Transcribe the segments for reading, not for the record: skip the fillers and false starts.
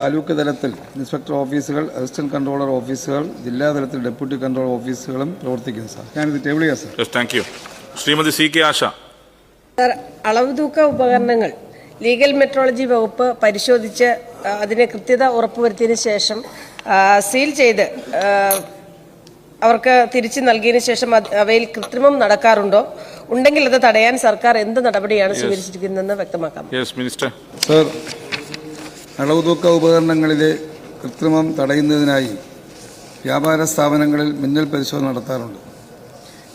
താലൂക്ക് തലത്തിൽ ഇൻസ്പെക്ടർ ഓഫീസുകൾ, assistant controller ഓഫീസുകൾ, ജില്ലാ തലത്തിൽ ഡെപ്യൂട്ടി കൺട്രോളർ ഓഫീസുകളും പ്രവർത്തിക്കുന്നു സാർ. ഞാനിത് ടേബിൾ ചെയ്യാം sir. Thank you. Shrimati C K Asha. Sir, അളവ് തൂക്ക ഉപകരണങ്ങൾ ലീഗൽ മെട്രോളജി വകുപ്പ് പരിശോധിച്ച് അതിന് കൃത്യത ഉറപ്പുവരുത്തിയതിനു ശേഷം സീൽ ചെയ്ത് അവർക്ക് തിരിച്ചു നൽകിയതിനു ശേഷം അവയിൽ കൃത്രിമം നടക്കാറുണ്ടോ? ഉണ്ടെങ്കിൽ അത് തടയാൻ സർക്കാർ എന്ത് നടപടിയാണ് സ്വീകരിച്ചിരിക്കുന്നതെന്ന് വ്യക്തമാക്കാം. സർ, അളവ് തൂക്ക ഉപകരണങ്ങളിലെ കൃത്രിമം തടയുന്നതിനായി വ്യാപാര സ്ഥാപനങ്ങളിൽ മിന്നൽ പരിശോധന നടത്താറുണ്ട്.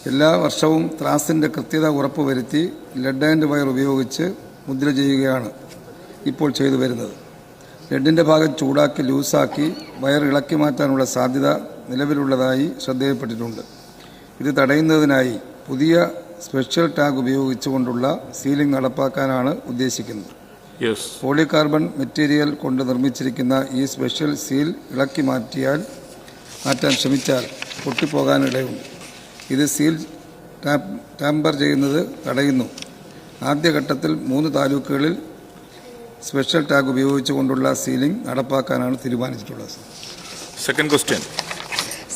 എല്ലാ വർഷവും ത്രാസിൻ്റെ കൃത്യത ഉറപ്പുവരുത്തി ലെഡ് ആൻഡ് വയർ ഉപയോഗിച്ച് മുദ്ര ചെയ്യുകയാണ് ഇപ്പോൾ ചെയ്തു വരുന്നത്. ലെഡിൻ്റെ ഭാഗം ചൂടാക്കി ലൂസാക്കി വയർ ഇളക്കി മാറ്റാനുള്ള സാധ്യത നിലവിലുള്ളതായി ശ്രദ്ധയിൽപ്പെട്ടിട്ടുണ്ട്. ഇത് തടയുന്നതിനായി പുതിയ സ്പെഷ്യൽ ടാഗ് ഉപയോഗിച്ചുകൊണ്ടുള്ള സീലിംഗ് നടപ്പാക്കാനാണ് ഉദ്ദേശിക്കുന്നത്. പോളികാർബൺ മെറ്റീരിയൽ കൊണ്ട് നിർമ്മിച്ചിരിക്കുന്ന ഈ സ്പെഷ്യൽ സീൽ ഇളക്കി മാറ്റാൻ ശ്രമിച്ചാൽ പൊട്ടിപ്പോകാനിടയുണ്ട്. ഇത് സീൽ ടാമ്പർ ചെയ്യുന്നത് തടയുന്നു. ആദ്യഘട്ടത്തിൽ 3 താലൂക്കുകളിൽ സ്പെഷ്യൽ ടാഗ് ഉപയോഗിച്ചുകൊണ്ടുള്ള സീലിംഗ് നടപ്പാക്കാനാണ് തീരുമാനിച്ചിട്ടുള്ളത്. Second question.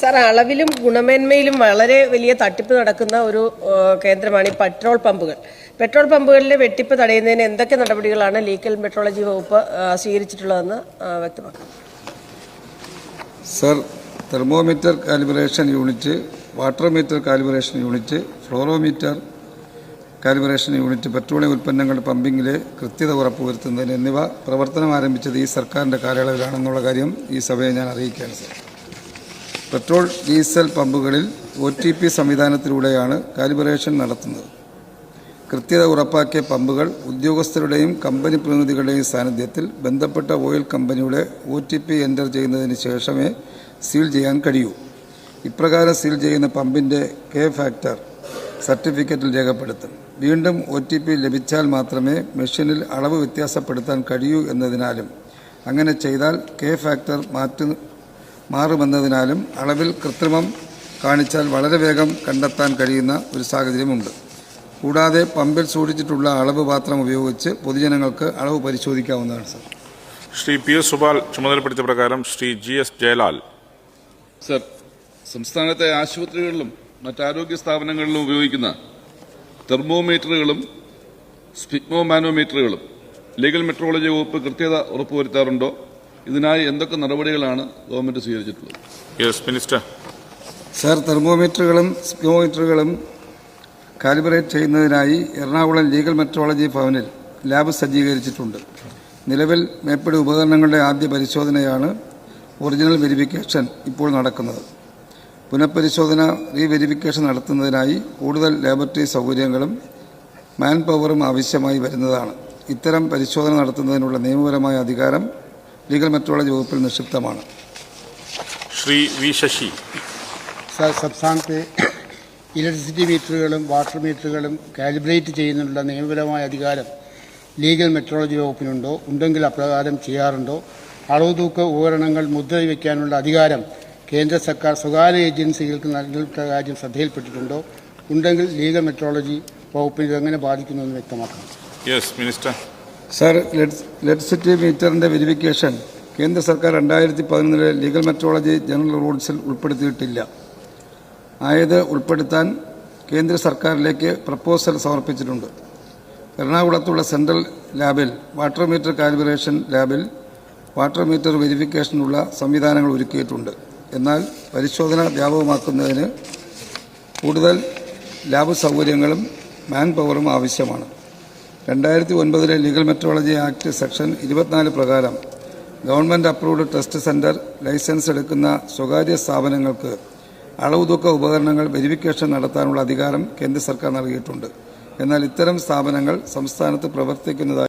സാർ, അളവിലും ഗുണമേന്മയിലും വളരെ വലിയ തട്ടിപ്പ് നടക്കുന്ന ഒരു കേന്ദ്രമാണ് ഈ പെട്രോൾ പമ്പുകൾ. പെട്രോൾ പമ്പുകളിലെ വെട്ടിപ്പ് തടയുന്നതിന് എന്തൊക്കെ നടപടികളാണ് ലീഗൽ മെട്രോളജി വകുപ്പ് സ്വീകരിച്ചിട്ടുള്ളതെന്ന് വ്യക്തമാക്കാം. Sir, thermometer calibration unit, water meter calibration unit, flowmeter calibration unit, petroleum ഉൽപ്പന്നങ്ങൾ പമ്പിങ്ങിലെ കൃത്യത ഉറപ്പുവരുത്തുന്നതിന് എന്നിവ പ്രവർത്തനം ആരംഭിച്ചത് ഈ സർക്കാരിൻ്റെ കാലയളവിലാണെന്നുള്ള കാര്യം ഈ സഭയെ ഞാൻ അറിയിക്കുകയാണ് സർ. പെട്രോൾ ഡീസൽ പമ്പുകളിൽ OTP സംവിധാനത്തിലൂടെയാണ് കാലിബ്രേഷൻ നടത്തുന്നത്. കൃത്യത ഉറപ്പാക്കിയ പമ്പുകൾ ഉദ്യോഗസ്ഥരുടെയും കമ്പനി പ്രതിനിധികളുടെയും സാന്നിധ്യത്തിൽ ബന്ധപ്പെട്ട ഓയിൽ കമ്പനിയുടെ OTP എൻ്റർ ചെയ്യുന്നതിന് ശേഷമേ സീൽ ചെയ്യാൻ കഴിയൂ. ഇപ്രകാരം സീൽ ചെയ്യുന്ന പമ്പിൻ്റെ K ഫാക്ടർ സർട്ടിഫിക്കറ്റിൽ രേഖപ്പെടുത്തും. വീണ്ടും OTP ലഭിച്ചാൽ മാത്രമേ മെഷീനിൽ അളവ് വ്യത്യാസപ്പെടുത്താൻ കഴിയൂ എന്നതിനാലും അങ്ങനെ ചെയ്താൽ K ഫാക്ടർ മാറുമെന്നതിനാലും അളവിൽ കൃത്രിമം കാണിച്ചാൽ വളരെ വേഗം കണ്ടെത്താൻ കഴിയുന്ന ഒരു സാഹചര്യമുണ്ട്. കൂടാതെ പമ്പിൽ സൂക്ഷിച്ചിട്ടുള്ള അളവ് പാത്രം ഉപയോഗിച്ച് പൊതുജനങ്ങൾക്ക് അളവ് പരിശോധിക്കാവുന്നതാണ് സർ. ശ്രീ PS സുബാൽ ചുമതലപ്പെടുത്തിയ പ്രകാരം ശ്രീ GS ജയലാൽ. സർ, സംസ്ഥാനത്തെ ആശുപത്രികളിലും മറ്റാരോഗ്യ സ്ഥാപനങ്ങളിലും ഉപയോഗിക്കുന്ന തെർമോമീറ്ററുകളും സ്പിഗ്മോമാനോമീറ്ററുകളും ലീഗൽ മെട്രോളജി വകുപ്പ് കൃത്യത ഉറപ്പുവരുത്താറുണ്ടോ? ഇതിനായി എന്തൊക്കെ നടപടികളാണ് ഗവൺമെന്റ് സ്വീകരിച്ചിട്ടുള്ളത്? സർ, തെർമോമീറ്ററുകളും സ്പിഗ്മോമീറ്ററുകളും കാലിബ്രേറ്റ് ചെയ്യുന്നതിനായി എറണാകുളം ലീഗൽ മെട്രോളജി ഭവനിൽ ലാബ് സജ്ജീകരിച്ചിട്ടുണ്ട്. നിലവിൽ മേപ്പടി ഉപകരണങ്ങളുടെ ആദ്യ പരിശോധനയാണ് ഒറിജിനൽ വെരിഫിക്കേഷൻ ഇപ്പോൾ നടക്കുന്നത്. പുനഃപരിശോധന റീവെരിഫിക്കേഷൻ നടത്തുന്നതിനായി കൂടുതൽ ലാബറട്ടറി സൗകര്യങ്ങളും മാൻ പവറും ആവശ്യമായി വരുന്നതാണ്. ഇത്തരം പരിശോധന നടത്തുന്നതിനുള്ള നിയമപരമായ അധികാരം ലീഗൽ മെട്രോളജി വകുപ്പിൽ നിക്ഷിപ്തമാണ്. ശ്രീ വി ശശി. സർ, സംസ്ഥാനത്തെ ഇലക്ട്രിസിറ്റി മീറ്ററുകളും വാട്ടർ മീറ്ററുകളും കാലിബ്രേറ്റ് ചെയ്യുന്നതിനുള്ള നിയമപരമായ അധികാരം ലീഗൽ മെട്രോളജി വകുപ്പിനുണ്ടോ? ഉണ്ടെങ്കിൽ അപ്രകാരം ചെയ്യാറുണ്ടോ? അളവ് തൂക്ക ഉപകരണങ്ങൾ മുദ്ര വയ്ക്കാനുള്ള അധികാരം കേന്ദ്ര സർക്കാർ സ്വകാര്യ ഏജൻസികൾക്ക് നൽകിയ കാര്യം ശ്രദ്ധയിൽപ്പെട്ടിട്ടുണ്ടോ? ഉണ്ടെങ്കിൽ ലീഗൽ മെട്രോളജി വകുപ്പിന് ഇതെങ്ങനെ ബാധിക്കുന്നുവെന്ന് വ്യക്തമാക്കണം. സർ, ഇലക്ട്രിസിറ്റി മീറ്ററിന്റെ വെരിഫിക്കേഷൻ കേന്ദ്ര സർക്കാർ 2011 ലീഗൽ മെട്രോളജി ജനറൽ റൂൾസിൽ ഉൾപ്പെടുത്തിയിട്ടില്ല. ഉൾപ്പെടുത്താൻ കേന്ദ്ര സർക്കാരിലേക്ക് പ്രപ്പോസൽ സമർപ്പിച്ചിട്ടുണ്ട്. എറണാകുളത്തുള്ള സെൻട്രൽ ലാബിൽ വാട്ടർ മീറ്റർ കാലിബ്രേഷൻ ലാബിൽ വാട്ടർ മീറ്റർ വെരിഫിക്കേഷനുള്ള സംവിധാനങ്ങൾ ഒരുക്കിയിട്ടുണ്ട്. എന്നാൽ പരിശോധന വ്യാപകമാക്കുന്നതിന് കൂടുതൽ ലാബ് സൗകര്യങ്ങളും മാൻ പവറും ആവശ്യമാണ്. 2009 ലീഗൽ മെട്രോളജി ആക്ട് സെക്ഷൻ 24 പ്രകാരം government approved test centre licence എടുക്കുന്ന സ്വകാര്യ സ്ഥാപനങ്ങൾക്ക് അളവ് തൂക്ക ഉപകരണങ്ങൾ വെരിഫിക്കേഷൻ നടത്താനുള്ള അധികാരം കേന്ദ്ര സർക്കാർ നൽകിയിട്ടുണ്ട്. എന്നാൽ ഇത്തരം സ്ഥാപനങ്ങൾ സംസ്ഥാനത്ത് പ്രവർത്തിക്കുന്നതായി